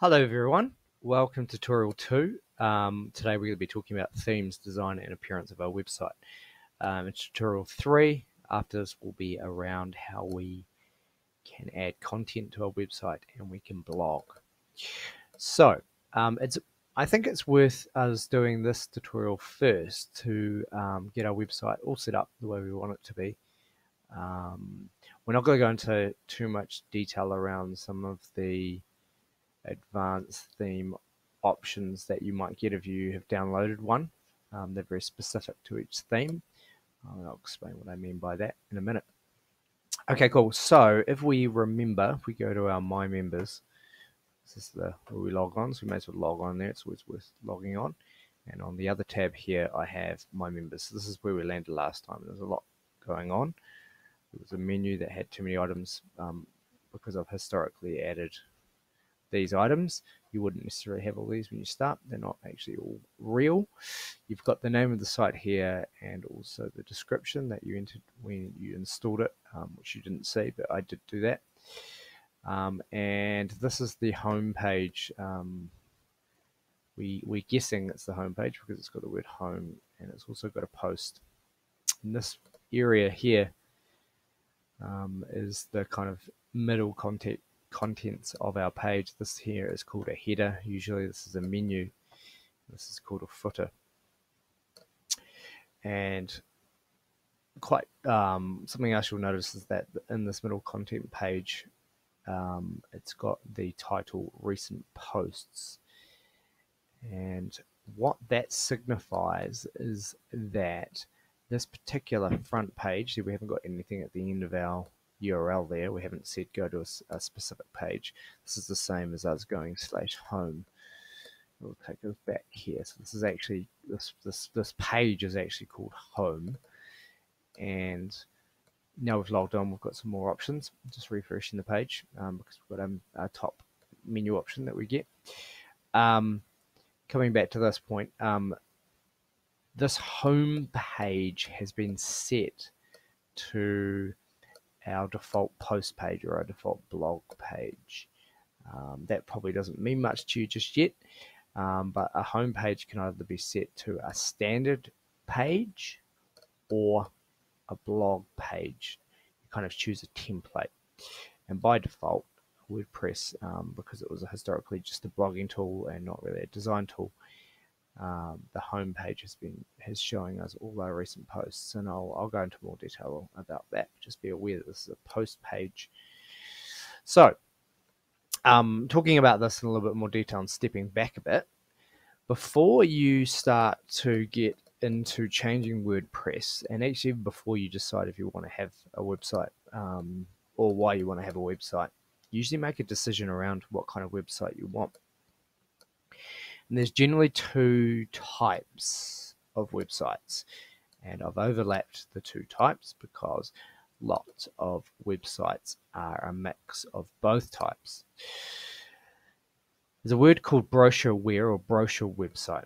Hello everyone, welcome to tutorial 2. Today we're going to be talking about themes, design and appearance of our website. In tutorial 3, after this will be around how we can add content to our website and we can blog. So I think it's worth us doing this tutorial first to get our website all set up the way we want it to be. We're not going to go into too much detail around some of the advanced theme options that you might get if you have downloaded one. They're very specific to each theme. I'll explain what I mean by that in a minute. Okay, cool. So if we remember, if we go to our My Members, this is where we log on, so we may as well log on there. It's always worth logging on. And on the other tab here, I have My Members. So this is where we landed last time. There's a lot going on. It was a menu that had too many items because I've historically added these items. You wouldn't necessarily have all these when you start. They're not actually all real. You've got the name of the site here and also the description that you entered when you installed it, which you didn't see, but I did do that. And this is the home page. We're guessing it's the home page because it's got the word home and it's also got a post. In this area here is the kind of middle contents of our page. This here is called a header. Usually this is a menu. This is called a footer. And quite something else you'll notice is that in this middle content page, it's got the title recent posts. And what that signifies is that this particular front page, we haven't got anything at the end of our URL there. We haven't said go to a specific page. This is the same as us going /home. We'll take us back here. So this is actually this page is actually called home. And now we've logged on, we've got some more options. Just refreshing the page because we've got a top menu option that we get. Coming back to this point, this home page has been set to our default post page or our default blog page. That probably doesn't mean much to you just yet, but a home page can either be set to a standard page or a blog page. You kind of choose a template, and by default WordPress, because it was historically just a blogging tool and not really a design tool, the home page has showing us all our recent posts, and I'll go into more detail about that. Just be aware that this is a post page. So talking about this in a little bit more detail and stepping back a bit, before you start to get into changing WordPress, and actually before you decide if you want to have a website or why you want to have a website, usually make a decision around what kind of website you want. And there's generally two types of websites, and I've overlapped the two types because lots of websites are a mix of both types. There's a word called brochureware or brochure website,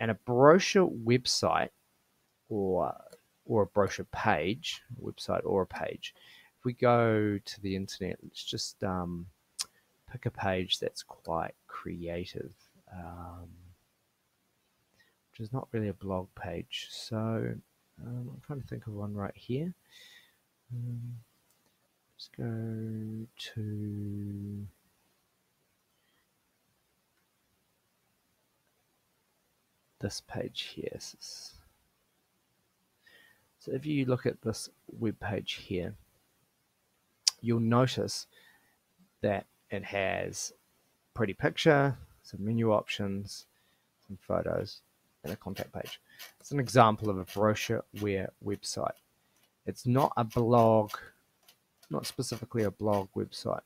and a brochure website or a brochure page, website or a page. If we go to the internet, let's just pick a page that's quite creative. Which is not really a blog page. So I'm trying to think of one right here. Let's go to this page here. So if you look at this web page here, you'll notice that it has a pretty picture, some menu options, some photos, and a contact page. It's an example of a brochureware website. It's not a blog, not specifically a blog website.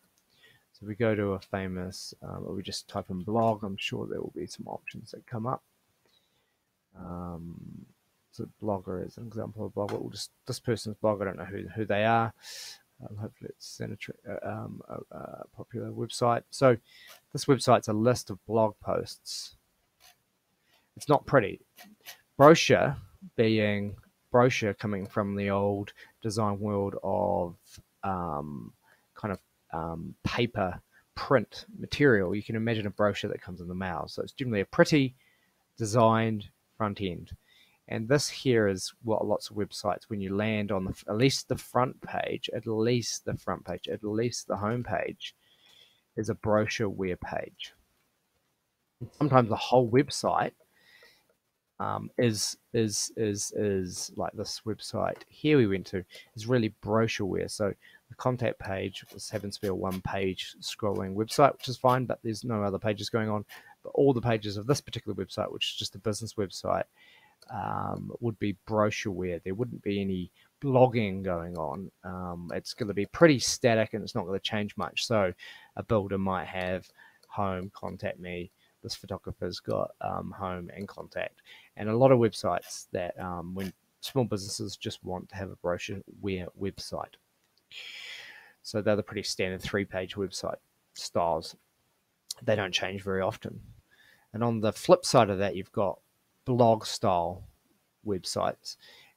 So if we go to a famous, or we just type in blog, I'm sure there will be some options that come up. So blogger is an example of a blog. We'll just, this person's blog, I don't know who they are. Hopefully it's a popular website. So this website's a list of blog posts. It's not pretty. Brochure being brochure coming from the old design world of kind of paper print material, you can imagine a brochure that comes in the mail. So it's generally a pretty designed front end. And this here is what lots of websites, when you land on at least the front page, at least the home page, is a brochureware page. Sometimes the whole website is like this website here we went to is really brochureware. So the contact page happens to be a one-page scrolling website, which is fine, but there's no other pages going on. But all the pages of this particular website, which is just a business website, would be brochureware. There wouldn't be any blogging going on. It's going to be pretty static and it's not going to change much. So a builder might have home, contact me. This photographer's got home and contact. And a lot of websites that when small businesses just want to have a brochureware website. So they're the pretty standard 3-page website styles. They don't change very often. And on the flip side of that, you've got blog style websites,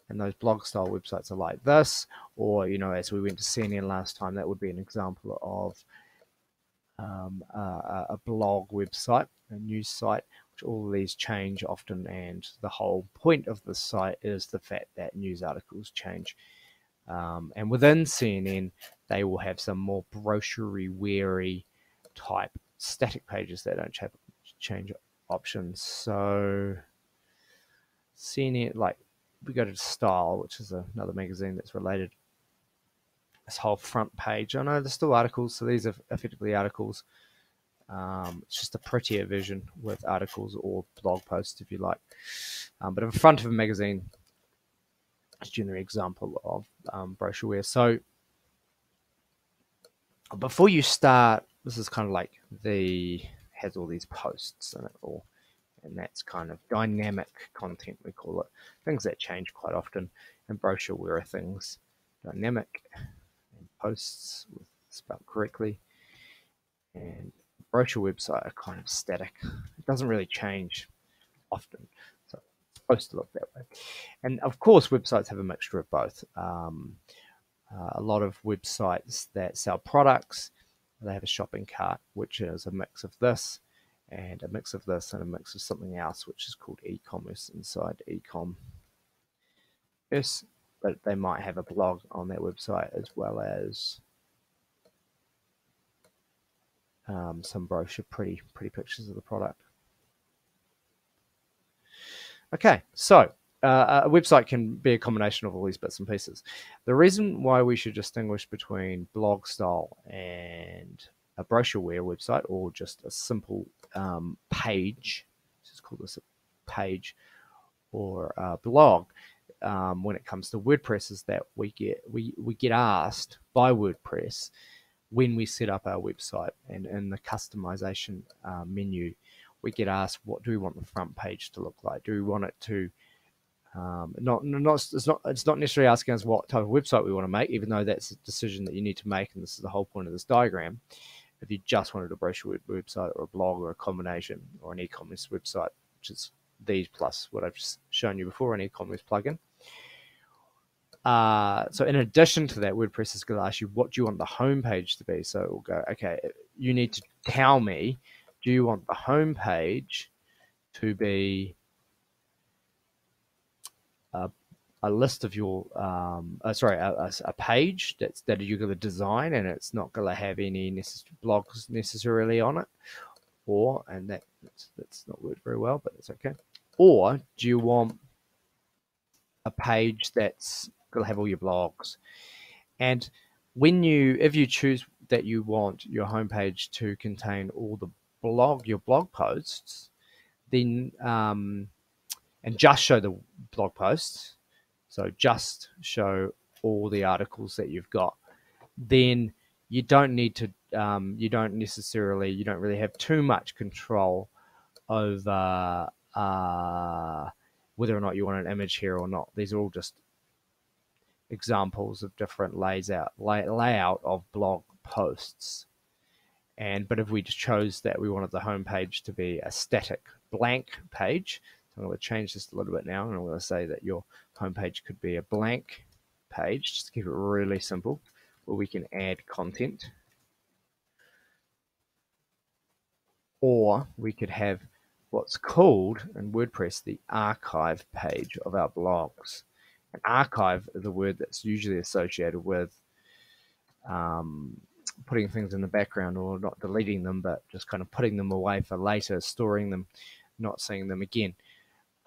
and those blog style websites are like this, or as we went to CNN last time, that would be an example of a blog website, a news site, which all of these change often, and the whole point of the site is the fact that news articles change. And within CNN, they will have some more brochure-weary type static pages that don't change options. So CNN, like we go to Style, which is another magazine that's related. This whole front page, I know there's still articles, so these are effectively articles. It's just a prettier version with articles or blog posts, if you like. But in front of a magazine is generally an example of brochureware. So before you start, this is kind of like has all these posts in it all. And that's kind of dynamic content, we call it. Things that change quite often. And brochureware are things dynamic, and posts spelled correctly. And brochure website are kind of static. It doesn't really change often. So it's supposed to look that way. And of course, websites have a mixture of both. A lot of websites that sell products, they have a shopping cart, which is a mix of this, and a mix of this, and a mix of something else, which is called e-commerce inside e-com. Yes, but they might have a blog on their website as well as some brochure, pretty pictures of the product. Okay, so a website can be a combination of all these bits and pieces. The reason why we should distinguish between blog style and a brochureware website, or just a simple page, let's call this a page, or a blog, when it comes to WordPress, is that we get asked by WordPress when we set up our website, and in the customization menu, we get asked, what do we want the front page to look like? Do we want it to it's not necessarily asking us what type of website we want to make, even though that's a decision that you need to make, and this is the whole point of this diagram. If you just wanted a brochure website or a blog or a combination or an e-commerce website, which is these plus what I've just shown you before, an e-commerce plugin. So in addition to that, WordPress is going to ask you, what do you want the home page to be? So it will go, okay, you need to tell me, do you want the home page to be a list of your, a page that you're going to design, and it's not going to have any blogs necessarily on it, or, and that's not worked very well, but it's okay. Or do you want a page that's going to have all your blogs? And if you choose that you want your homepage to contain all your blog posts, then and just show the blog posts, so just show all the articles that you've got, then you don't need to you don't really have too much control over whether or not you want an image here or not. These are all just examples of different layout of blog posts. But if we just chose that we wanted the home page to be a static blank page, so I'm going to change this a little bit now, and I'm going to say that your home page could be a blank page, just to keep it really simple, where we can add content. Or we could have what's called in WordPress the archive page of our blogs. An archive is a word that's usually associated with putting things in the background, or not deleting them, but just kind of putting them away for later, storing them, not seeing them again.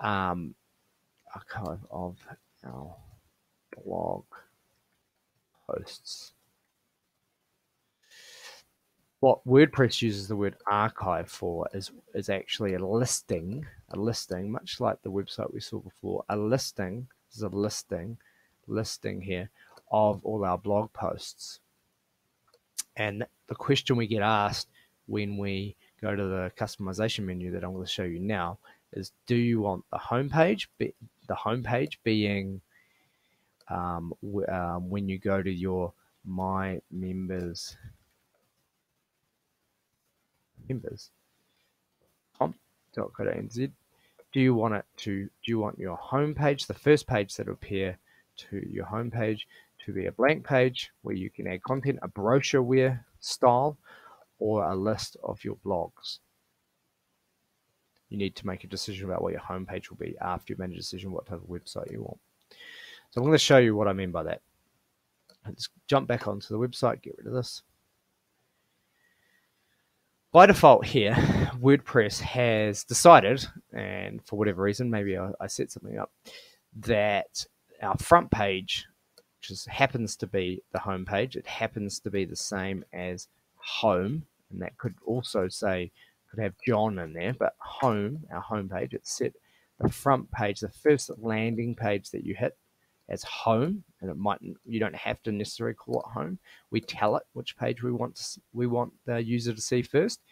Archive of our blog posts. What WordPress uses the word archive for is actually a listing, much like the website we saw before. A listing is a listing here of all our blog posts. And the question we get asked when we go to the customization menu that I'm going to show you now is, do you want the homepage? The homepage being when you go to your My Members .co.nz. Do you want your homepage, the first page that will appear to your homepage, to be a blank page where you can add content, a brochure style, or a list of your blogs? You need to make a decision about what your homepage will be after you've made a decision what type of website you want. So I'm going to show you what I mean by that. Let's jump back onto the website, get rid of this. By default here, WordPress has decided, and for whatever reason, maybe I set something up, that our front page, which happens to be the home page, it happens to be the same as home, and that could also say, could have John in there, but home, our home page, it's set the front page, the first landing page that you hit, as home, and you don't have to necessarily call it home. We tell it which page we want the user to see first,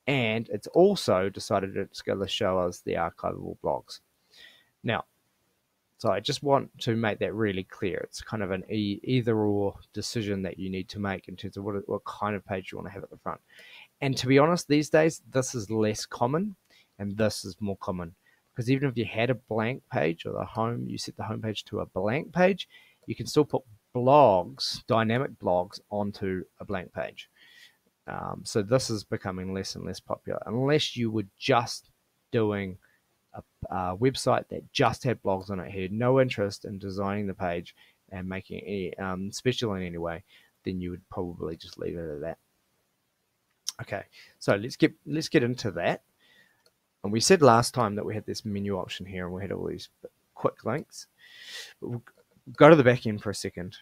and it's also decided it's going to show us the archivable blogs. Now, so I just want to make that really clear. It's kind of an either-or decision that you need to make in terms of what kind of page you want to have at the front. And to be honest, these days this is less common, and this is more common. Because even if you had a blank page, or you set the home page to a blank page, you can still put blogs, dynamic blogs, onto a blank page. So this is becoming less and less popular, unless you were just doing a website that just had blogs on it, had no interest in designing the page and making it any, special in any way, then you would probably just leave it at that. Okay, so let's get into that. And we said last time that we had this menu option here, and we had all these quick links. But we'll go to the back end for a second.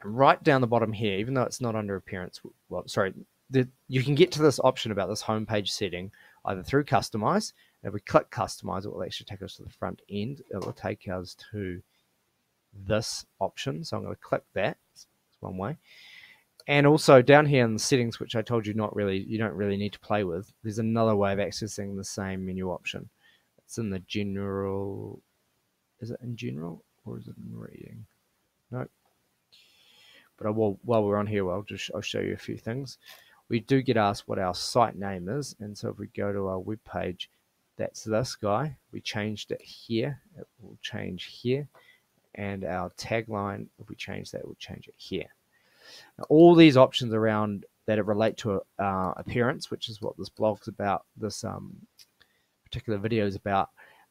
And right down the bottom here, even though it's not under appearance, well, sorry, you can get to this option about this homepage setting either through Customize. And if we click Customize, it will actually take us to the front end. It will take us to this option. So I'm going to click that. It's one way. And also down here in the settings, which I told you you don't really need to play with, there's another way of accessing the same menu option. It's in the general. Is it in general or is it in reading? No. But while we're on here, I'll show you a few things. We do get asked what our site name is, and so if we go to our web page, that's this guy. We changed it here. It will change here, and our tagline, if we change that, we'll change it here. Now, all these options around that relate to appearance, which is what this blog's about, this particular video is about,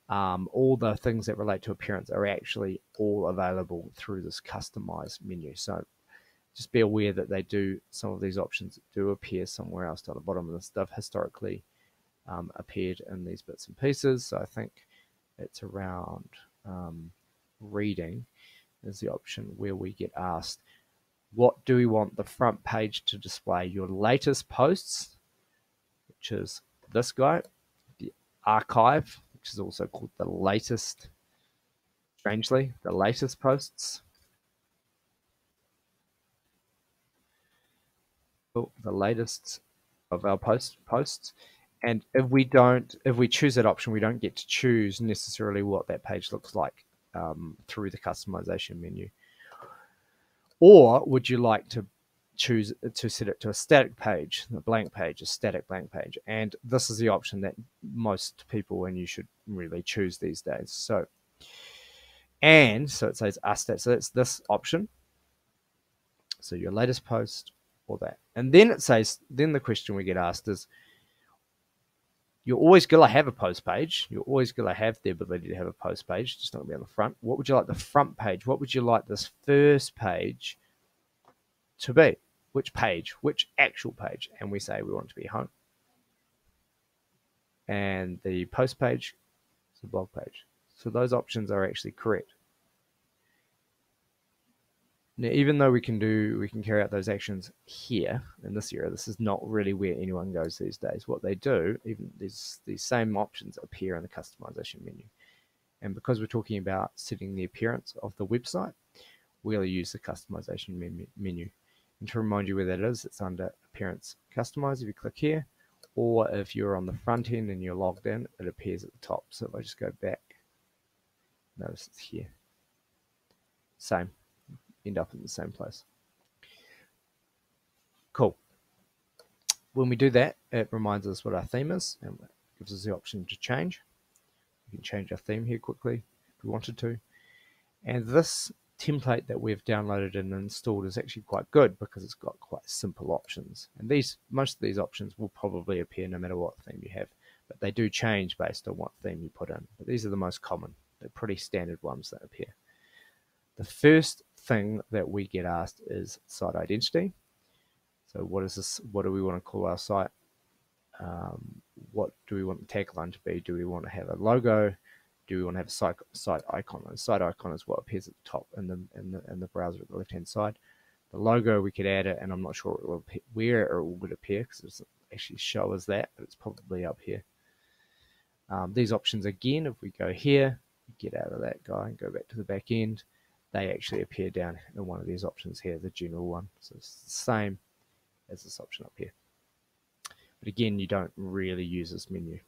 all the things that relate to appearance are actually all available through this Customize menu. So just be aware that some of these options do appear somewhere else down the bottom, of the stuff historically appeared in these bits and pieces. So I think it's around reading is the option where we get asked, what do we want the front page to display? Your latest posts, which is this guy, the archive, which is also called the latest, strangely, the latest posts. The latest of our posts. And if we choose that option, we don't get to choose necessarily what that page looks like through the customization menu. Or would you like to choose to set it to a static page, a blank page, a static blank page? And this is the option that most people, and you should really choose these days. So it says us, so it's this option. So your latest post, or that. And then it says, then the question we get asked is, you're always going to have a post page. You're always going to have the ability to have a post page, just not going to be on the front. What would you like the front page? What would you like this first page to be? Which page? Which actual page? And we say we want it to be home. And the post page is the blog page. So those options are actually correct. Now, even though we can carry out those actions here in this area, this is not really where anyone goes these days. What they do, even these same options appear in the customization menu. And because we're talking about setting the appearance of the website, we'll use the customization menu. And to remind you where that is, it's under Appearance Customize if you click here, or if you're on the front end and you're logged in, it appears at the top. So if I just go back, notice it's here. Same. End up in the same place. Cool. When we do that, it reminds us what our theme is and gives us the option to change. We can change our theme here quickly if we wanted to. And this template that we've downloaded and installed is actually quite good because it's got quite simple options. And most of these options will probably appear no matter what theme you have, but they do change based on what theme you put in. But these are the most common. They're pretty standard ones that appear. The first thing that we get asked is site identity. So what is this? What do we want to call our site? What do we want the tagline to be? Do we want to have a logo? Do we want to have a site icon? And the site icon is what appears at the top in the browser at the left-hand side. The logo, we could add it, and I'm not sure where it would appear because it doesn't actually show us that, but it's probably up here. These options again, if we go here, get out of that guy and go back to the back end, they actually appear down in one of these options here, the general one. So it's the same as this option up here. But again, you don't really use this menu.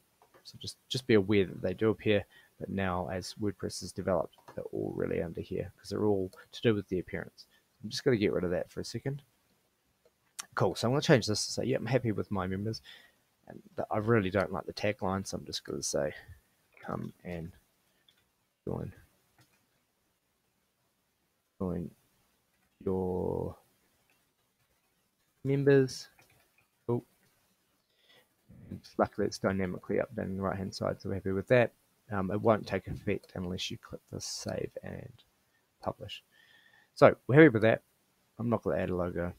So just be aware that they do appear, but now as WordPress is developed, they're all really under here because they're all to do with the appearance. I'm just going to get rid of that for a second. Cool, so I'm going to change this to say, yeah, I'm happy with my members. And I really don't like the tagline, so I'm just going to say, come and join your members. Cool. And luckily it's dynamically updated on the right hand side, so we're happy with that. It won't take effect unless you click the save and publish. So we're happy with that. I'm not going to add a logo.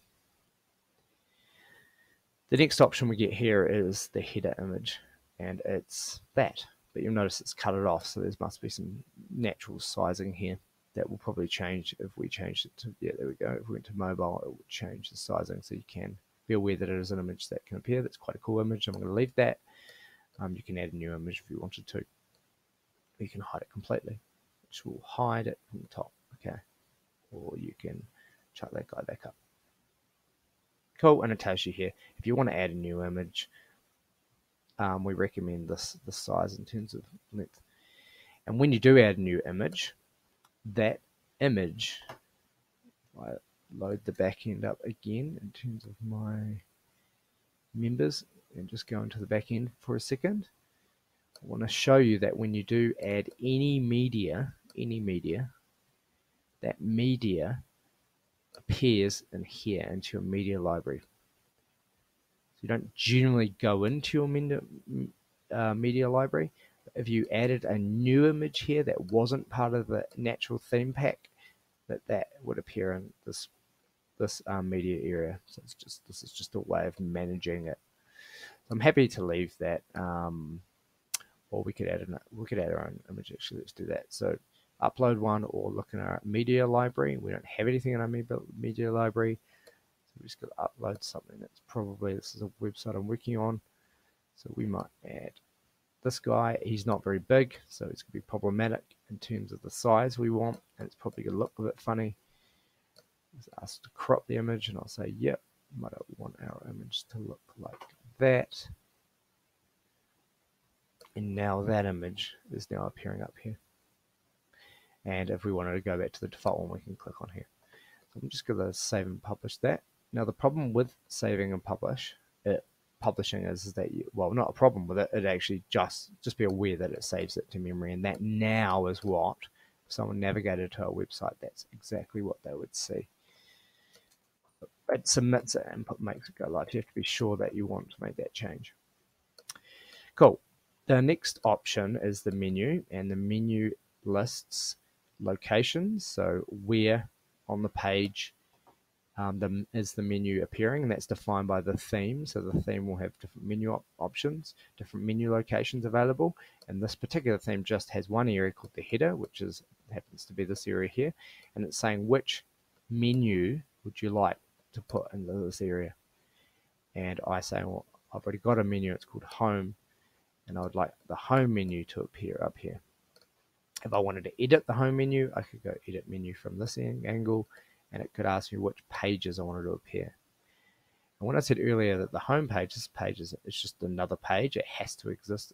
The next option we get here is the header image, and it's that, but you'll notice it's cut it off, so there must be some natural sizing here. That will probably change if we change it to, yeah, there we go. If we went to mobile, it would change the sizing, so you can be aware that it is an image that can appear. That's quite a cool image. I'm going to leave that. You can add a new image if you wanted to. You can hide it completely, which will hide it from the top, okay? Or you can chuck that guy back up. Cool, and it tells you here, if you want to add a new image, we recommend this size in terms of length. And when you do add a new image, that image, I load the back end up again in terms of my members and just go into the back end for a second. I want to show you that when you do add any media, that media appears in here into your media library. So you don't generally go into your media library. If you added a new image here that wasn't part of the natural theme pack, that would appear in this media area. So this is just a way of managing it. So I'm happy to leave that, or we could add our own image. Actually, let's do that. So upload one, or look in our media library. We don't have anything in our media library, so we just got to upload something. That's probably, this is a website I'm working on, so we might add this guy. He's not very big, so it's going to be problematic in terms of the size we want, and it's probably going to look a bit funny. Just ask to crop the image, and I'll say, yep, might want our image to look like that. And now that image is now appearing up here. And if we wanted to go back to the default one, we can click on here. So I'm just going to save and publish that. Now the problem with saving and publishing is that well, not a problem with it. It actually just be aware that it saves it to memory, and that now is what, if someone navigated to our website, that's exactly what they would see. it submits it and makes it go live. You have to be sure that you want to make that change. Cool. The next option is the menu, and the menu lists locations. So where on the page is the menu appearing, and that's defined by the theme. So the theme will have different menu options, different menu locations available. And this particular theme just has one area called the header, which happens to be this area here. And it's saying which menu would you like to put into this area. And I say, well, I've already got a menu, it's called home, and I would like the home menu to appear up here. If I wanted to edit the home menu, I could go edit menu from this angle, and it could ask me which pages I wanted to appear. And when I said earlier that the home page, this page is just another page, it has to exist.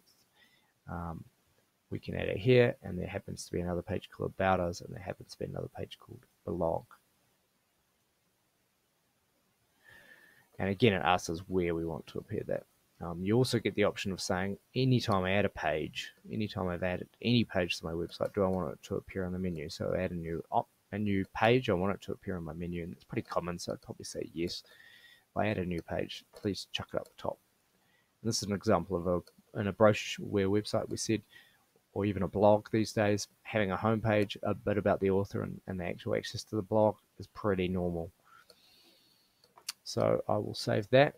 We can add it here, and there happens to be another page called About Us, and there happens to be another page called Blog. And again, it asks us where we want to appear that. You also get the option of saying, anytime I add a page, anytime I've added any page to my website, do I want it to appear on the menu? So I add a new page, I want it to appear on my menu, and it's pretty common, so I'd probably say yes. If I add a new page, please chuck it up the top. And this is an example of in a brochure website we said, or even a blog these days, having a home page, a bit about the author and the actual access to the blog is pretty normal. So I will save that.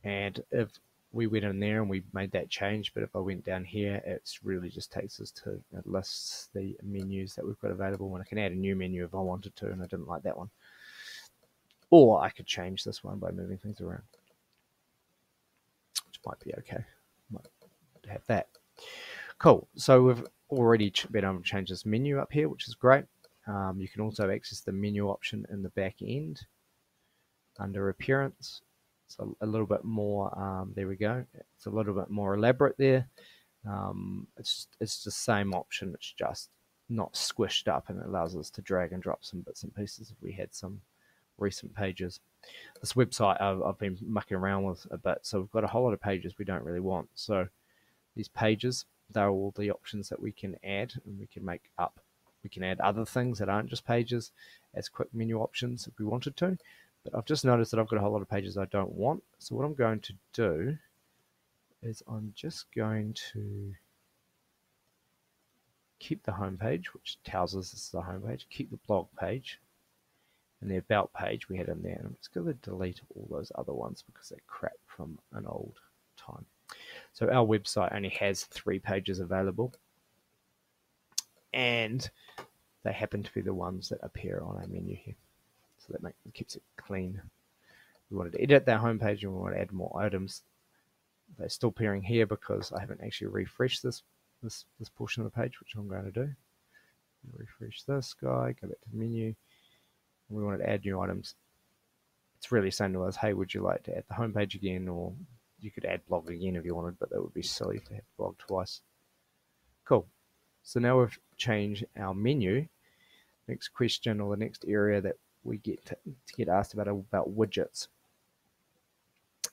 And if we went in there and we made that change, but if I went down here, it's really just takes us to, it lists the menus that we've got available, and I can add a new menu if I wanted to, and I didn't like that one. Or I could change this one by moving things around, which might be okay. Might have that. Cool. So we've already been able to change this menu up here, which is great. You can also access the menu option in the back end under Appearance. So a little bit more, there we go. It's a little bit more elaborate there. It's the same option, it's just not squished up, and it allows us to drag and drop some bits and pieces if we had some recent pages. This website I've been mucking around with a bit, so we've got a whole lot of pages we don't really want. So these pages, they're all the options that we can add, and we can make up. We can add other things that aren't just pages as quick menu options if we wanted to. But I've just noticed that I've got a whole lot of pages I don't want. So what I'm going to do is I'm just going to keep the home page, which tells us this is the home page, keep the blog page, and the about page we had in there. And I'm just going to delete all those other ones because they're crap from an old time. So our website only has 3 pages available, and they happen to be the ones that appear on our menu here. So that keeps it clean. We wanted to edit that homepage and we want to add more items. They're still appearing here because I haven't actually refreshed this portion of the page, which I'm going to do. Refresh this guy, go back to the menu. We wanted to add new items. It's really saying to us, hey, would you like to add the homepage again? Or you could add blog again if you wanted, but that would be silly to have blog twice. Cool. So now we've changed our menu. Next question, or the next area that we get to get asked about widgets.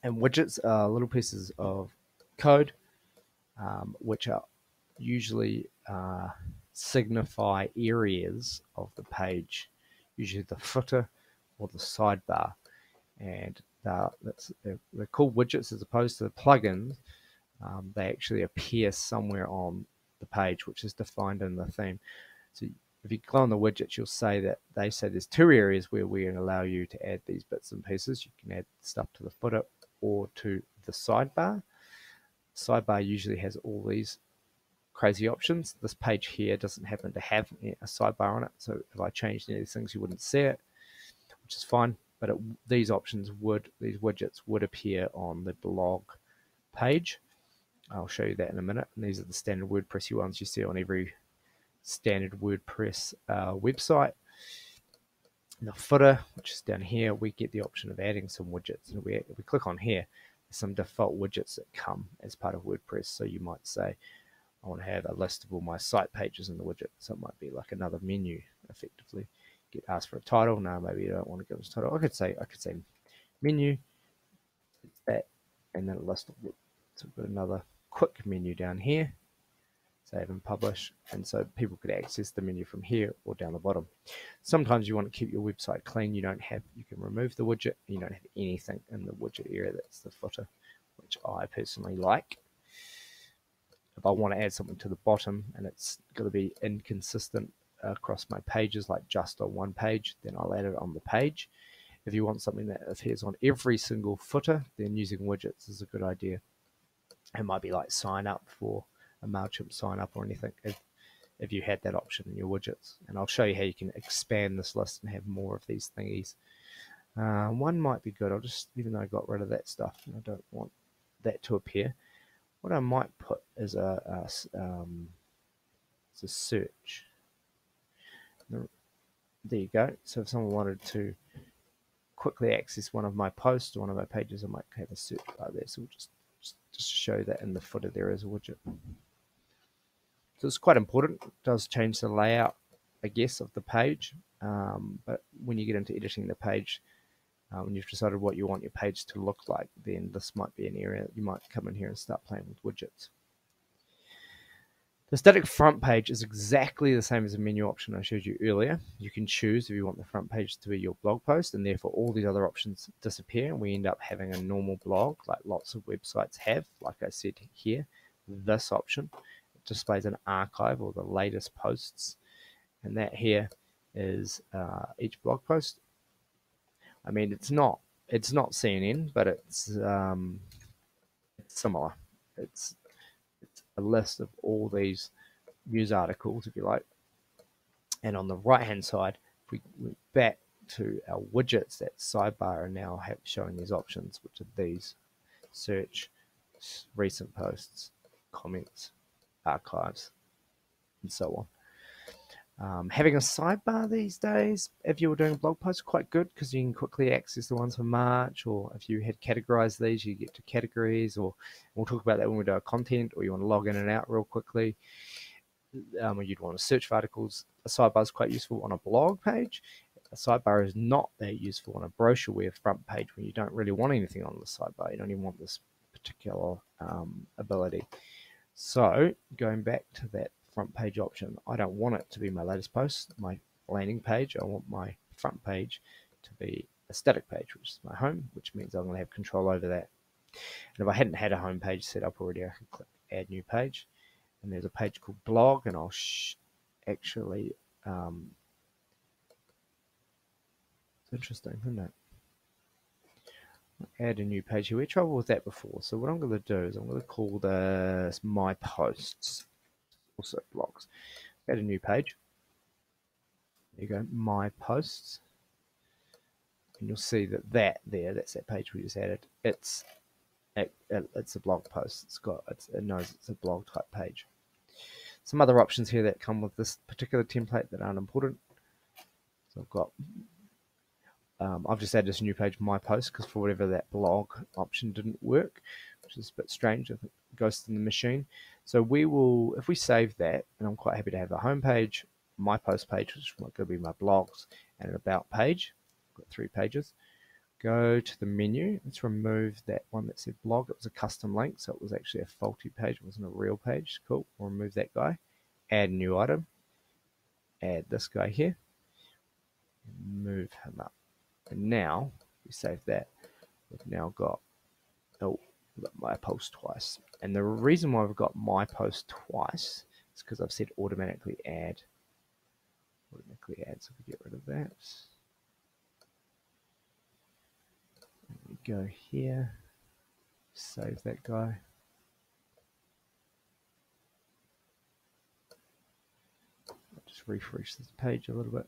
And widgets are little pieces of code which are usually signify areas of the page, usually the footer or the sidebar. And they're called widgets as opposed to the plugins. They actually appear somewhere on the page, which is defined in the theme. So if you click on the widgets, you'll say that they say there's 2 areas where we allow you to add these bits and pieces. You can add stuff to the footer or to the sidebar. Sidebar usually has all these crazy options. This page here doesn't happen to have a sidebar on it, so if I changed any of these things, you wouldn't see it, which is fine. But these widgets would appear on the blog page. I'll show you that in a minute. And these are the standard WordPress ones you see on every standard WordPress website. In the footer, which is down here, we get the option of adding some widgets. And if we click on here, there's some default widgets that come as part of WordPress. So you might say, I want to have a list of all my site pages in the widget. So it might be like another menu, effectively. Get asked for a title. No, maybe you don't want to give us a title. I could say menu, that, and then a list of widgets. So we've got another quick menu down here. save and publish, and so people could access the menu from here or down the bottom. Sometimes you want to keep your website clean. You can remove the widget. You don't have anything in the widget area. That's the footer, which I personally like. If I want to add something to the bottom and it's going to be inconsistent across my pages, like just on one page, then I'll add it on the page. If you want something that appears on every single footer, then using widgets is a good idea. It might be like sign up for a MailChimp sign up or anything if you had that option in your widgets. And I'll show you how you can expand this list and have more of these thingies. One might be good. Even though I got rid of that stuff, I don't want that to appear. What I might put is a search. There you go. So if someone wanted to quickly access one of my posts or one of my pages, I might have a search bar there. So we'll just show that in the footer there is a widget. So it's quite important. It does change the layout, I guess, of the page. But when you get into editing the page, when you've decided what you want your page to look like, then this might be an area that you might come in here and start playing with widgets. The static front page is exactly the same as the menu option I showed you earlier. You can choose if you want the front page to be your blog post, and therefore all these other options disappear, and we end up having a normal blog like lots of websites have. Like I said here, this option displays an archive or the latest posts, and that here is each blog post. I mean, it's not CNN, but it's similar. It's a list of all these news articles, if you like. And on the right hand side, if we went back to our widgets, that sidebar are now showing these options, which are these: search, recent posts, comments, archives, and so on. Having a sidebar these days, if you were doing a blog post, quite good, because you can quickly access the ones for March, or if you had categorized these, you get to categories, or we'll talk about that when we do our content, or you want to log in and out real quickly, or you'd want to search for articles. A sidebar is quite useful on a blog page. A sidebar is not that useful on a brochureware front page when you don't really want anything on the sidebar. You don't even want this particular ability. So going back to that front page option, I don't want it to be my latest post, my landing page. I want my front page to be a static page, which is my home, which means I'm going to have control over that. And if I hadn't had a home page set up already, I can click add new page, and there's a page called blog, and I'll actually it's interesting, isn't it? Add a new page here. We trouble with that before, so what I'm going to do is I'm going to call this my posts, also blogs. Add a new page. There you go, my posts, and you'll see that's that page we just added. It's a blog post. It knows it's a blog type page. Some other options here that come with this particular template that aren't important. So I've just added this new page, my post, because for whatever that blog option didn't work, which is a bit strange. I think it goes in the machine. So we will, if we save that, and I'm quite happy to have a home page, my post page, which is going to be my blogs, and an about page. I've got 3 pages. Go to the menu. Let's remove that one that said blog. It was a custom link, so it was actually a faulty page. It wasn't a real page. Cool. We'll remove that guy. Add new item. Add this guy here. Move him up. And now, we save that. We've now got my post twice. And the reason why we've got my post twice is because I've said automatically add. So we get rid of that. We go here, save that guy. I'll just refresh this page a little bit.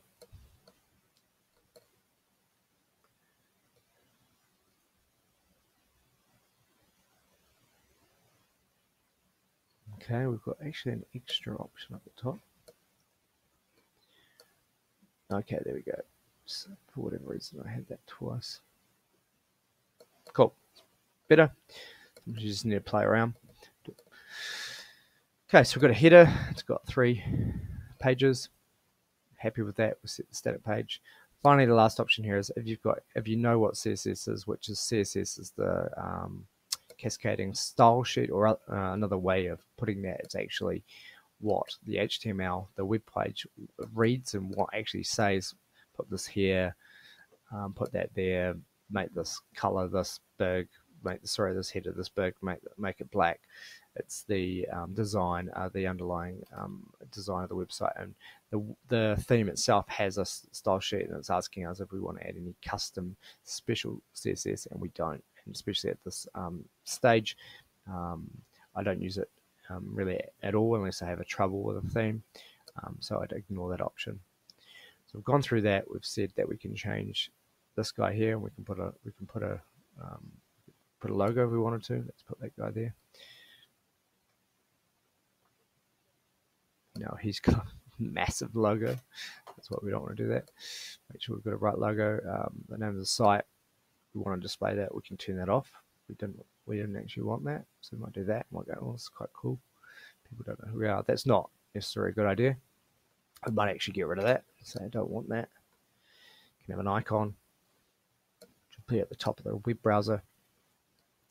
Okay, we've got actually an extra option up the top. Okay, there we go. So for whatever reason, I had that twice. Cool. Better. You just need to play around. Okay, so we've got a header. It's got 3 pages. Happy with that. We'll set the static page. Finally, the last option here is if you know what CSS is, which is CSS is the cascading style sheet, or another way of putting that is actually what the HTML, the web page reads and what actually says. Put this here, put that there, make this color this big, make this header this big, make it black. It's the design, the underlying design of the website, and the theme itself has a style sheet, and it's asking us if we want to add any custom special CSS, and we don't. And especially at this stage, I don't use it really at all unless I have a trouble with a theme, so I'd ignore that option. So we've gone through that. We've said that we can change this guy here, and we can put a logo if we wanted to. Let's put that guy there. Now he's got a massive logo. That's why we don't want to do that. Make sure we've got a right logo. The name of the site, we want to display that. We can turn that off. We didn't actually want that, so we might do that. Might go, oh, it's quite cool. People don't know who we are. That's not necessarily a good idea. I might actually get rid of that. Say I don't want that. You can have an icon. Which will be at the top of the web browser.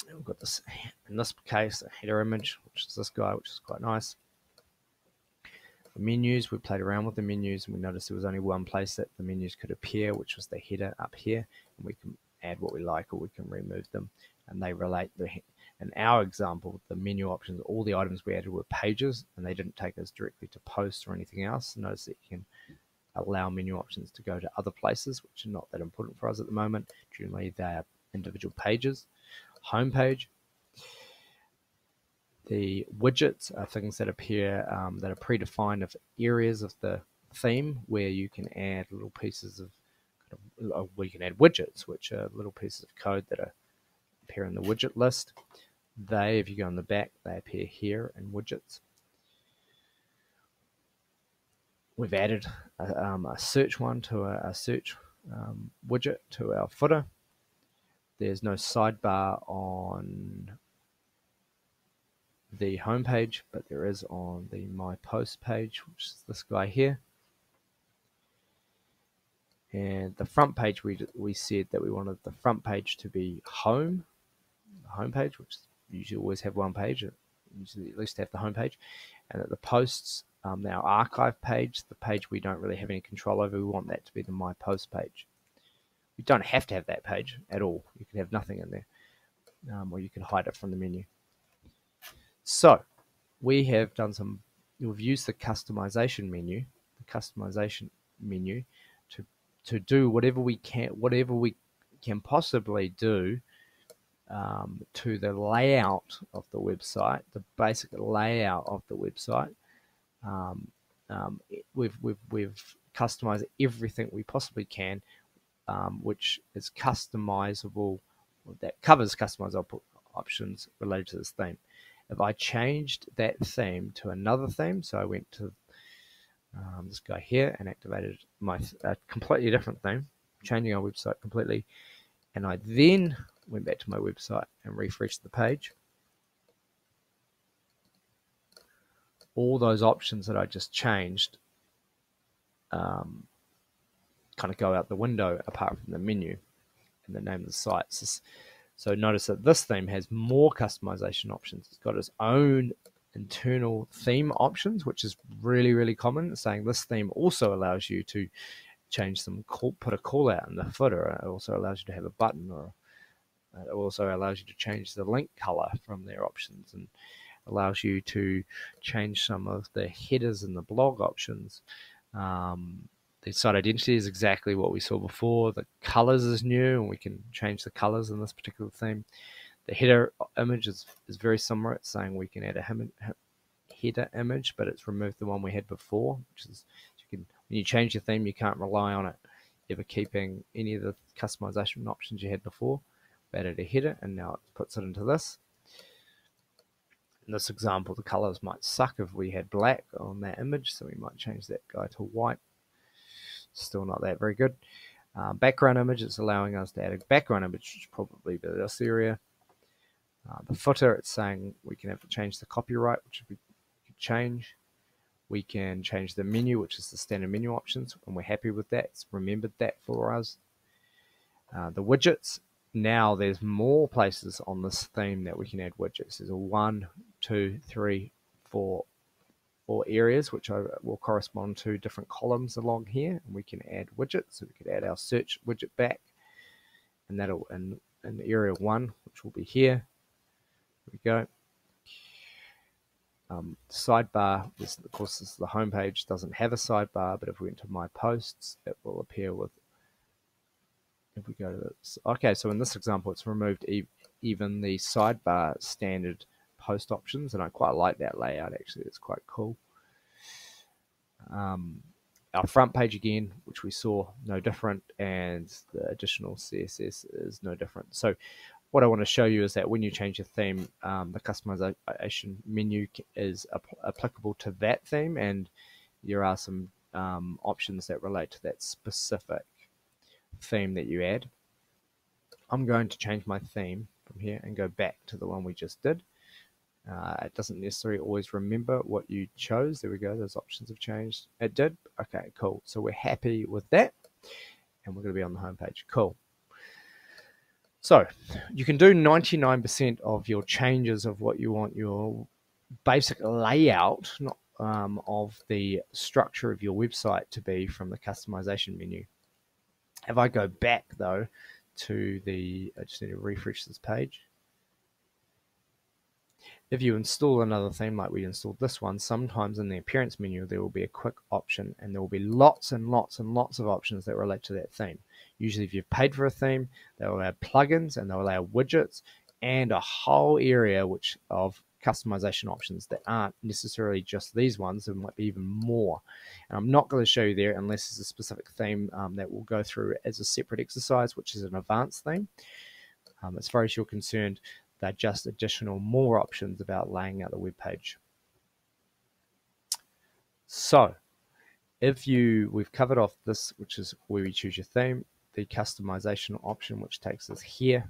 And we've got this, in this case, a header image, which is this guy, which is quite nice. The menus, we played around with the menus, and we noticed there was only one place that the menus could appear, which was the header up here. And we can add what we like, or we can remove them, and they relate. In our example, the menu options, all the items we added were pages, and they didn't take us directly to posts or anything else. Notice that you can allow menu options to go to other places, which are not that important for us at the moment. Generally, they are individual pages. Homepage. The widgets are things that appear that are predefined of areas of the theme where you can add little pieces of, we can add widgets, which are little pieces of code that appear in the widget list. If you go on the back, they appear here in widgets. We've added a search one to a search widget to our footer. There's no sidebar on the home page, but there is on the My Post page, which is this guy here. And the front page, we said that we wanted the front page to be home, the home page, which usually always have one page, usually at least have the home page, and that the posts, our archive page, the page we don't really have any control over, we want that to be the My Post page. You don't have to have that page at all. You can have nothing in there, or you can hide it from the menu. So we have done we've used the customization menu, to do whatever we can possibly do to the layout of the website, the basic layout of the website. We've customized everything we possibly can, which is customizable, that covers customizable options related to this theme. If I changed that theme to another theme, so I went to this guy here and activated a completely different theme, changing our website completely, and I then went back to my website and refreshed the page, all those options that I just changed kind of go out the window apart from the menu and the name of the site. So notice that this theme has more customization options. It's got its own internal theme options, which is really, really common. It's saying this theme also allows you to change put a call out in the footer. It also allows you to have a button, or it also allows you to change the link color from their options, and allows you to change some of the headers and the blog options. The site identity is exactly what we saw before. The colors is new, and we can change the colors in this particular theme. The header image is very similar. It's saying we can add a header image, but it's removed the one we had before, which is, when you change your theme, you can't rely on it ever keeping any of the customization options you had before. We added a header, and now it puts it into this. In this example, the colors might suck if we had black on that image, so we might change that guy to white. Still not that very good. Background image is allowing us to add a background image, which will probably be this area. The footer, it's saying we can have to change the copyright, which we could change. We can change the menu, which is the standard menu options, and we're happy with that. It's remembered that for us. The widgets, now there's more places on this theme that we can add widgets. There's a 1, 2, 3, 4, or areas which will correspond to different columns along here, and we can add widgets. So we could add our search widget back, and that'll in area 1, which will be here. There we go. Sidebar, this, of course, this is the home page, doesn't have a sidebar, but if we went to my posts, it will appear with, if we go to this, okay, so in this example, it's removed even the sidebar standard post options, and I quite like that layout, actually. It's quite cool. Our front page again, which we saw, no different, and the additional CSS is no different. So what I want to show you is that when you change your theme, the customization menu is applicable to that theme, and there are some options that relate to that specific theme that you add. I'm going to change my theme from here and go back to the one we just did. It doesn't necessarily always remember what you chose. There we go, those options have changed. It did. Okay, cool. So we're happy with that, and we're going to be on the home page. Cool. So you can do 99% of your changes of what you want your basic layout of the structure of your website to be from the customization menu. If I go back though to I just need to refresh this page. If you install another theme like we installed this one, sometimes in the appearance menu there will be a quick option, and there will be lots and lots and lots of options that relate to that theme. Usually if you've paid for a theme, they will add plugins and they'll allow widgets and a whole area of customization options that aren't necessarily just these ones. There might be even more. And I'm not going to show you there unless there's a specific theme that we'll go through as a separate exercise, which is an advanced theme. As far as you're concerned, they're just more options about laying out the web page. So we've covered off this, which is where we choose your theme, the customization option, which takes us here,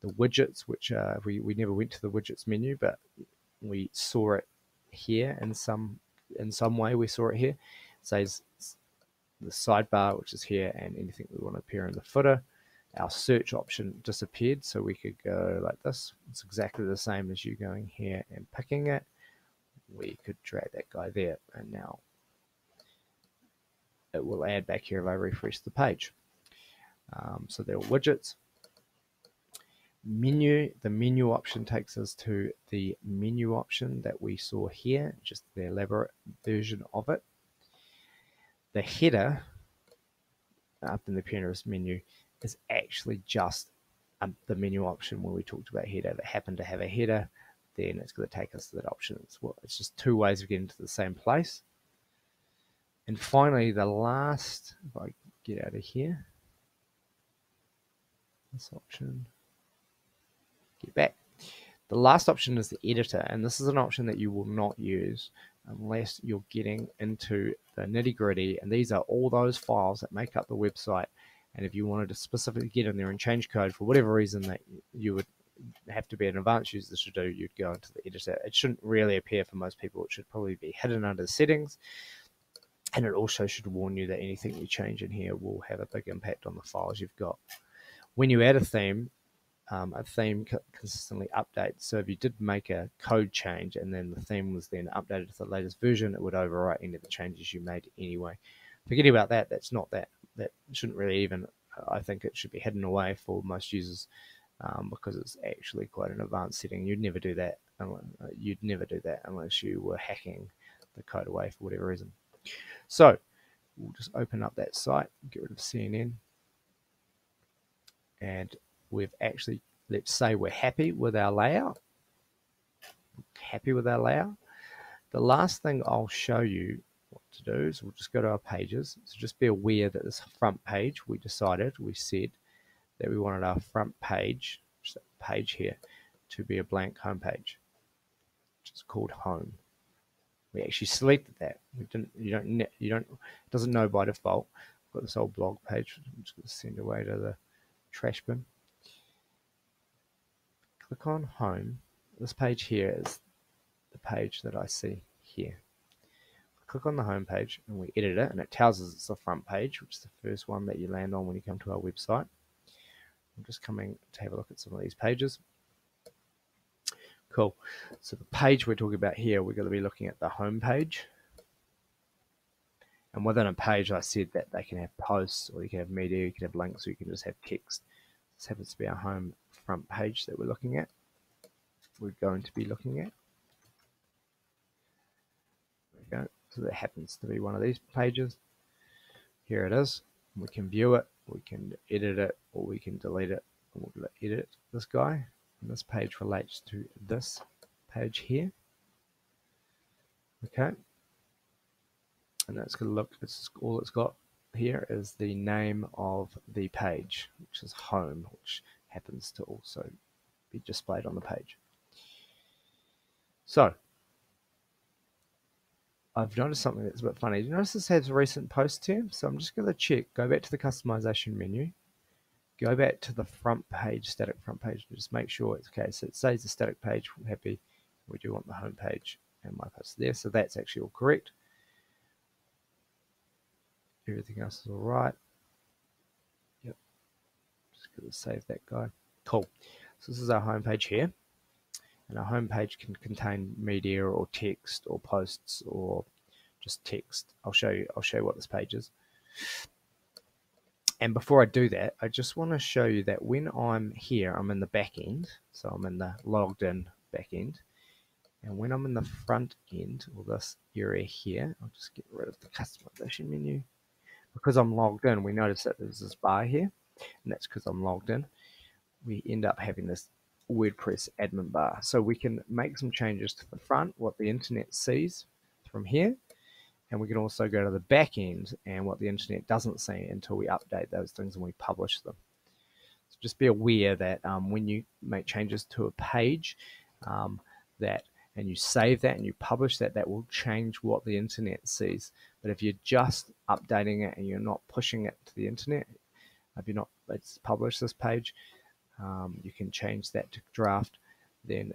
the widgets, which we never went to the widgets menu, but we saw it here in some way. We saw it here. It says the sidebar, which is here, and anything we want to appear in the footer. Our search option disappeared, so we could go like this. It's exactly the same as you going here and picking it. We could drag that guy there, and now it will add back here if I refresh the page. So there are widgets. Menu, the menu option takes us to the menu option that we saw here, just the elaborate version of it. The header up in the appearance menu is actually just the menu option where we talked about header. If it happened to have a header, then it's going to take us to that option. It's just two ways of getting to the same place. And finally, the last, if I get out of here, this option, get back. The last option is the editor, and this is an option that you will not use unless you're getting into the nitty-gritty, and these are all those files that make up the website. And if you wanted to specifically get in there and change code for whatever reason that you would have to be an advanced user to do, you'd go into the editor. It shouldn't really appear for most people. It should probably be hidden under the settings. And it also should warn you that anything you change in here will have a big impact on the files you've got. When you add a theme consistently updates. So if you did make a code change and then the theme was then updated to the latest version, it would overwrite any of the changes you made anyway. Forgetting about that, that shouldn't really even, I think it should be hidden away for most users because it's actually quite an advanced setting. You'd never do that unless you were hacking the code away for whatever reason. So we'll just open up that site, get rid of CNN, and we've actually, let's say we're happy with our layout. The last thing I'll show you what to do is we'll just go to our pages. So just be aware that this front page, we said that we wanted our front page, just that page here, to be a blank home page, which is called home. We actually selected that. It doesn't know by default. I've got this old blog page. I'm just going to send away to the trash bin. Click on home. This page here is the page that I see here. Click on the home page and we edit it, and it tells us it's the front page, which is the first one that you land on when you come to our website. I'm just coming to have a look at some of these pages. Cool. So the page we're talking about here, we're going to be looking at the home page. And within a page, I said that they can have posts, or you can have media, you can have links, or you can just have text. This happens to be our home front page that we're looking at. We're going to be looking at. There we go. So that happens to be one of these pages. Here it is. We can view it, we can edit it, or we can delete it. And we're going to edit this guy. And this page relates to this page here. Okay. And that's going to look, it's all it's got here is the name of the page, which is home, which happens to also be displayed on the page. So I've noticed something that's a bit funny. You notice this has recent posts here? So I'm just going to check, go back to the customization menu, go back to the front page, static front page, and just make sure it's okay. So it says the static page, we're happy. We do want the home page and my post there. So that's actually all correct. Everything else is all right. Yep. Just going to save that guy. Cool. So this is our home page here. And our home page can contain media or text or posts or just text. I'll show you what this page is. And before I do that, I just want to show you that when I'm here, I'm in the back end. So I'm in the logged in back end. And when I'm in the front end, or this area here, I'll just get rid of the customization menu. Because I'm logged in, we notice that there's this bar here, and that's because I'm logged in. We end up having this WordPress admin bar. So we can make some changes to the front, what the internet sees from here, and we can also go to the back end and what the internet doesn't see until we update those things and we publish them. So just be aware that when you make changes to a page, and you save that and you publish that, that will change what the internet sees. But if you're just updating it and you're not pushing it to the internet, if you're not, let's publish this page, you can change that to draft, then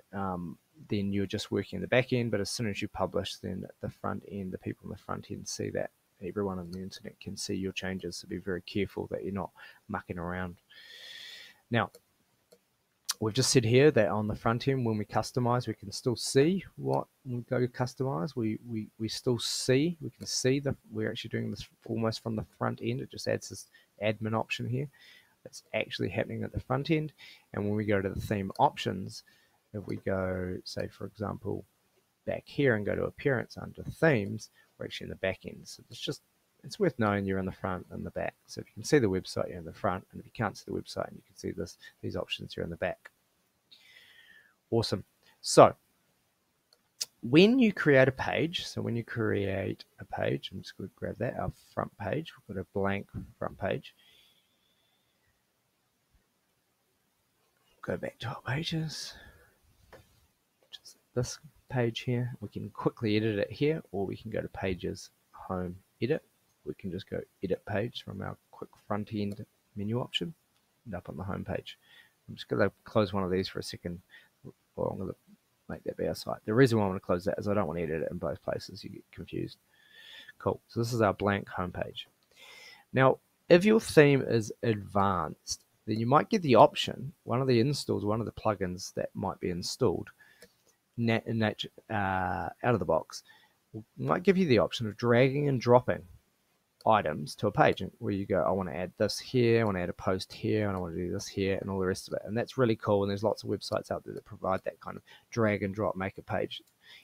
you're just working in the back end. But as soon as you publish, then the front end, the people on the front end see that. Everyone on the internet can see your changes, so be very careful that you're not mucking around. Now, we've just said here that on the front end, when we customize, we can still see what we go to customize. We still see, we can see that we're actually doing this almost from the front end. It just adds this admin option here. That's actually happening at the front end. And when we go to the theme options, if we go, say, for example, back here and go to appearance under themes, we're actually in the back end. So it's worth knowing you're in the front and the back. So if you can see the website, you're in the front, and if you can't see the website and you can see these options, you're in the back. Awesome. So when you create a page, I'm just going to grab that, our front page. We've got a blank front page. Go back to our pages. Just this page here. We can quickly edit it here, or we can go to pages, home, edit. We can just go edit page from our quick front end menu option and up on the home page. I'm just going to close one of these for a second, or I'm going to make that be our site. The reason why I want to close that is I don't want to edit it in both places. You get confused. Cool. So this is our blank home page. Now, if your theme is advanced, then you might get the option, one of the plugins that might be installed out of the box might give you the option of dragging and dropping items to a page where you go, I want to add this here, I want to add a post here, and I want to do this here, and all the rest of it. And that's really cool, and there's lots of websites out there that provide that kind of drag and drop, make a page.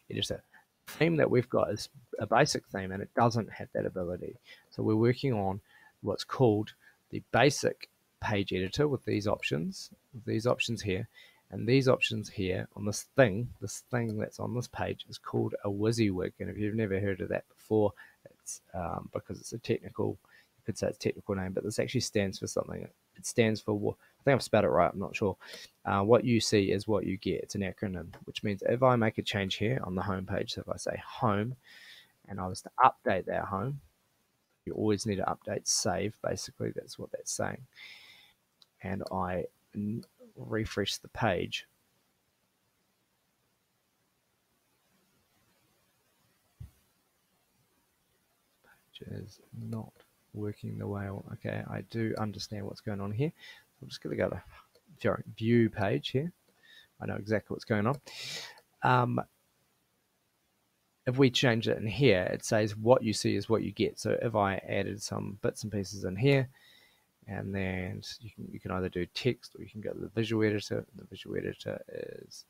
It's a theme that we've got is a basic theme, and it doesn't have that ability. So we're working on what's called the basic page editor with these options here, and these options here on this thing that's on this page is called a WYSIWYG. And if you've never heard of that before, it's because it's a technical, you could say it's a technical name, but this actually stands for something. It stands for, I think I've spelled it right, I'm not sure. What you see is what you get. It's an acronym, which means if I make a change here on the home page, so if I say home and I was to update that home, you always need to update save, basically, that's what that's saying. And I refresh the page, is not working the way I want. Okay, I do understand what's going on here. I'm just going to go to view page here. I know exactly what's going on. if we change it in here, it says what you see is what you get. So if I added some bits and pieces in here, and then you can either do text or you can go to the visual editor. The visual editor is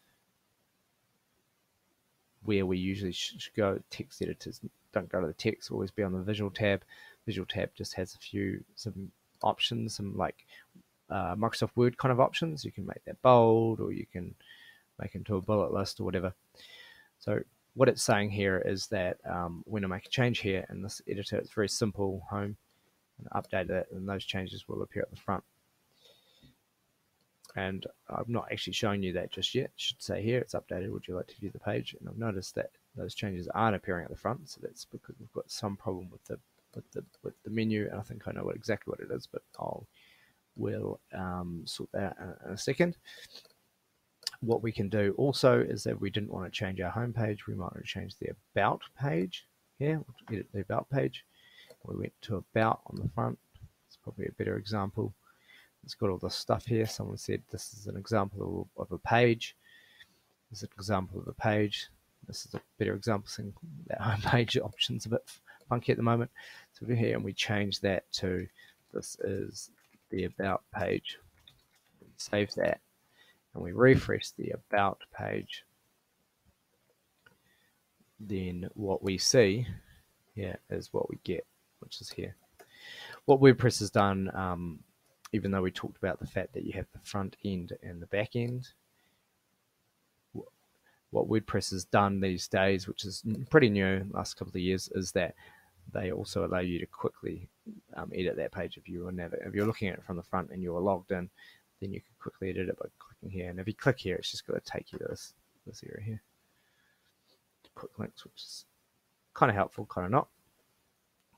where we usually should go. Text editors don't go to the text, always be on the visual tab. Visual tab just has some options, some like Microsoft Word kind of options. You can make that bold, or you can make it into a bullet list or whatever. So what it's saying here is that when I make a change here in this editor, it's very simple, home, and update it, and those changes will appear at the front. And I've not actually shown you that just yet. It should say here, it's updated, would you like to view the page? And I've noticed that those changes aren't appearing at the front, so that's because we've got some problem with the menu, and I think I know exactly what it is, but we'll sort that out in a second. What we can do also is that we didn't want to change our home page, we might want to change the about page here. We'll edit the about page. We went to about on the front. It's probably a better example. It's got all this stuff here. Someone said this is an example of a page. This is an example of a page. This is a better example, saying that home page option's a bit funky at the moment. So we're here and we change that to this is the about page. We save that and we refresh the about page. Then what we see here is what we get, which is here. What WordPress has done, even though we talked about the fact that you have the front end and the back end, what WordPress has done these days, which is pretty new, last couple of years, is that they also allow you to quickly edit that page. If you're looking at it from the front and you're logged in, then you can quickly edit it by clicking here. And if you click here, it's just going to take you to this area here. Quick links, which is kind of helpful, kind of not.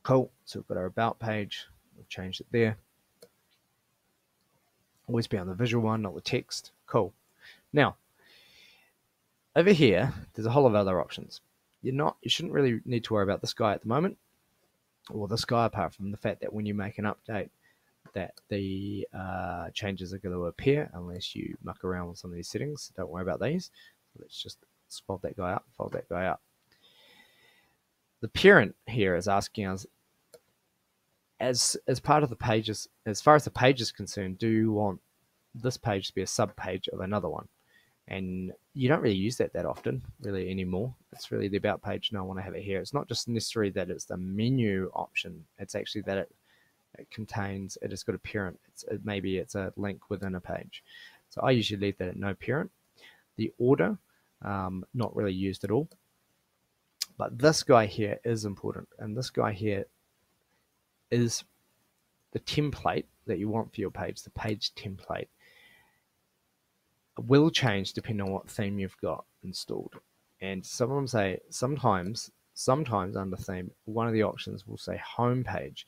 Cool. So we've got our about page. We've changed it there. Always be on the visual one, not the text. Cool. Now, over here, there's a whole lot of other options. You shouldn't really need to worry about this guy at the moment, or this guy, apart from the fact that when you make an update, that the changes are going to appear unless you muck around with some of these settings. Don't worry about these. Let's just fold that guy up, fold that guy up. The parent here is asking us, as part of the pages, as far as the page is concerned, do you want this page to be a sub page of another one? And you don't really use that often, really, anymore. It's really the about page. No, I want to have it here. It's not just necessarily that it's the menu option. It's actually that it contains, it has got a parent. Maybe it's a link within a page. So I usually leave that at no parent. The order, not really used at all. But this guy here is important. And this guy here is the template that you want for your page, the page template. Will change depending on what theme you've got installed. And some of them say sometimes under theme, one of the options will say home page.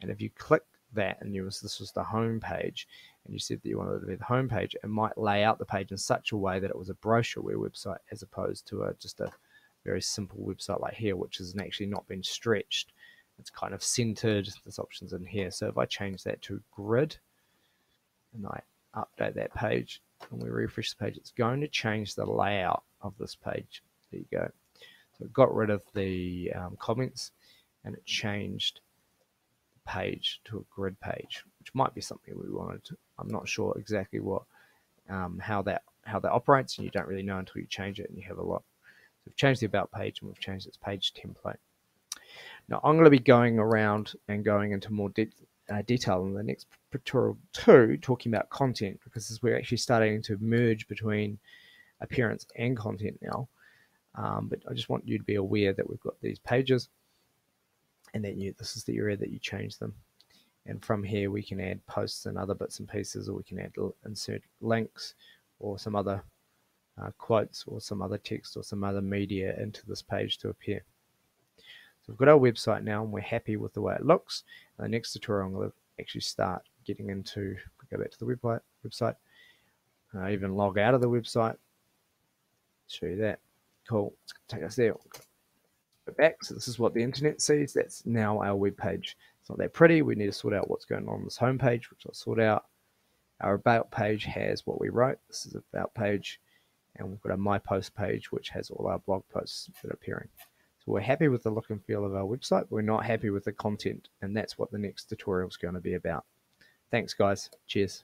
And if you click that and this was the home page, and you said that you wanted it to be the home page, it might lay out the page in such a way that it was a brochure website as opposed to just a very simple website like here, which has actually not been stretched. It's kind of centered. There's options in here. So if I change that to grid and I update that page and we refresh the page, it's going to change the layout of this page. There you go. So it got rid of the comments and it changed the page to a grid page, which might be something we wanted to. I'm not sure exactly what how that operates, and you don't really know until you change it and you have a lot. So we've changed the about page and we've changed its page template. Now I'm going to be going around and going into more detail in the next tutorial 2, talking about content, because we're actually starting to merge between appearance and content now. But I just want you to be aware that we've got these pages, and that this is the area that you change them. And from here we can add posts and other bits and pieces, or we can insert links or some other quotes or some other text or some other media into this page to appear. So we've got our website now and we're happy with the way it looks. In the next tutorial I'm going to actually start getting into, go back to the website, even log out of the website, show you that. Cool, it's going to take us there. Go back, so this is what the internet sees. That's now our web page. It's not that pretty. We need to sort out what's going on this home page, which I'll sort out. Our about page has what we wrote. This is about page. and we've got a My Post page which has all our blog posts that are appearing. So we're happy with the look and feel of our website, but we're not happy with the content, and that's what the next tutorial is going to be about. Thanks guys, cheers.